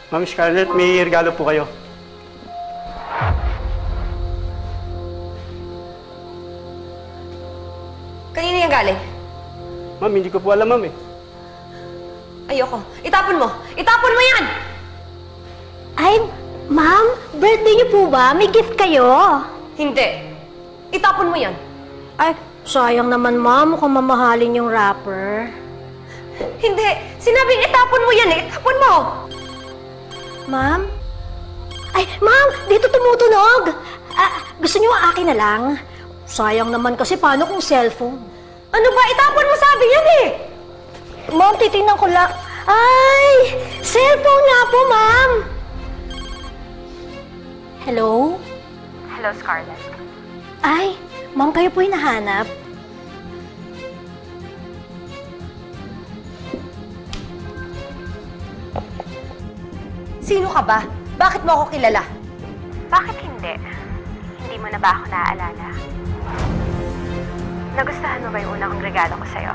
Ma'am Scarlett, may regalo po kayo. Kanina yung galing? Ma'am, hindi ko po alam, ma'am eh. Ayoko. Itapon mo! Itapon mo yan! Ay, ma'am, birthday niyo po ba? May gift kayo. Hindi. Itapon mo yan. Ay, sayang naman, ma'am. Mukhang mamahalin yung wrapper. Hindi. Sinabing itapon mo yan eh. Itapon mo! Ma'am? Ay, ma'am, dito tumutunog. Gusto niyo akin na lang? Sayang naman kasi paano kung cellphone? Ano ba? Itapon mo sabi yan eh! Ma'am, titingnan ko lang. Ay! Cellphone nga po, ma'am! Hello? Hello, Scarlett. Ay, ma'am, kayo po hinahanap. Sino ka ba? Bakit mo ako kilala? Bakit hindi? Hindi mo na ba ako naaalala? Nagustuhan mo ba yung una kong regalo ko sa'yo?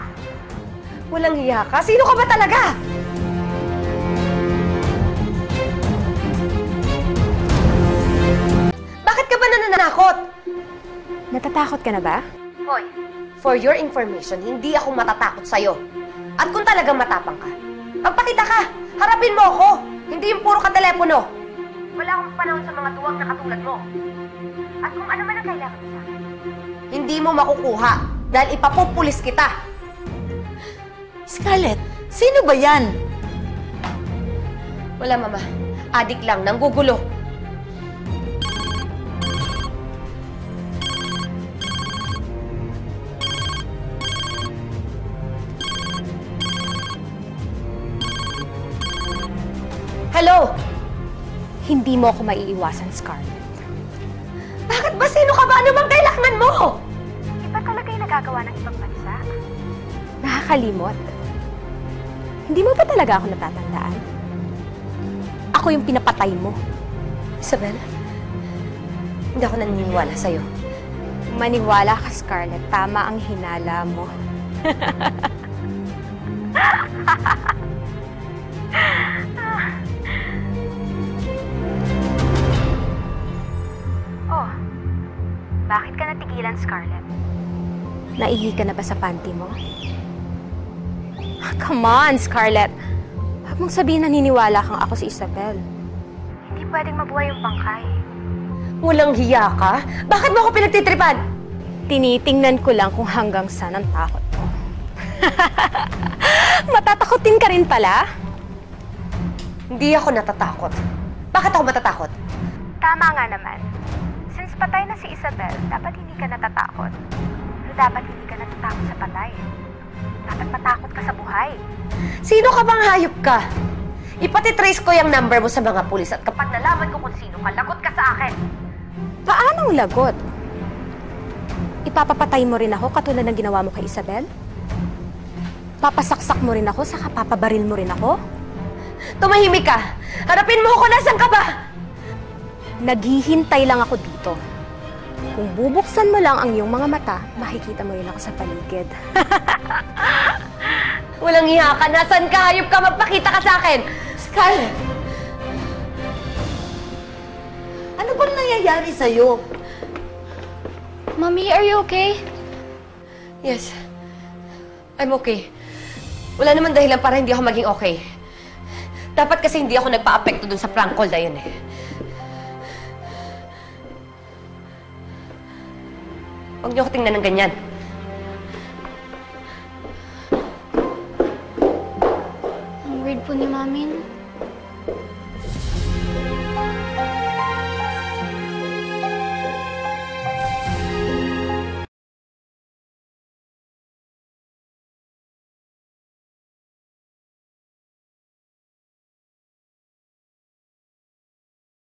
Walang hiya ka? Sino ka ba talaga? Bakit ka ba nananakot? Natatakot ka na ba? Hoy, for your information, hindi ako matatakot sa'yo. At kung talagang matapang ka, magpakita ka! Harapin mo ako! Hindi yung puro ka telepono. Wala akong panahon sa mga duwag na katulad mo. At kung ano man ang kailangan mo sa akin, hindi mo makukuha dahil ipapupulis kita. Scarlett, sino ba yan? Wala, Mama. Adik lang, nanggugulo. Hello? Hindi mo ako maiiwasan, Scarlett. Bakit ba? Sino ka ba? Ano bang kailangan mo? Iba talaga yung nagagawa ng ibang bansa. Nakakalimot. Hindi mo ba talaga ako natatandaan? Ako yung pinapatay mo. Isabel, hindi ako naniniwala sa'yo. Maniwala ka, Scarlett. Tama ang hinala mo. Oh, bakit ka natigilan, Scarlett? Naihi ka na ba sa panty mo? Come on, Scarlett. Huwag mong sabihin naniniwala kang ako si Isabel. Hindi pwedeng mabuhay yung bangkay. Walang hiya ka? Bakit mo ako pinagtitripan? Tinitingnan ko lang kung hanggang saan ang takot mo. Matatakotin ka rin pala? Hindi ako natatakot. Bakit ako matatakot? Tama nga naman. Since patay na si Isabel, dapat hindi ka natatakot. Pero dapat hindi ka natatakot sa patay. Dapat matakot ka sa buhay. Sino ka bang hayop ka? Ipatitrace ko yung number mo sa mga pulis at kapag nalaman ko kung sino ka, lagot ka sa akin. Paanong lagot? Ipapapatay mo rin ako katulad ng ginawa mo kay Isabel? Papasaksak mo rin ako, saka papabaril mo rin ako? Tumahimik ka! Harapin mo ako! Nasaan ka ba? Naghihintay lang ako dito. Kung bubuksan mo lang ang iyong mga mata, makikita mo rin ako sa paligid. Walang hiya ka! Nasaan ka? Hayop ka! Magpakita ka sa akin! Scarlett! Ano bang nangyayari sa'yo? Mommy, are you okay? Yes. I'm okay. Wala naman dahilan para hindi ako maging okay. Dapat kasi hindi ako nagpa-apekto dun sa prank call na yun eh. Huwag niyo ako tingnan ng ganyan. Ang weird po ni Mami.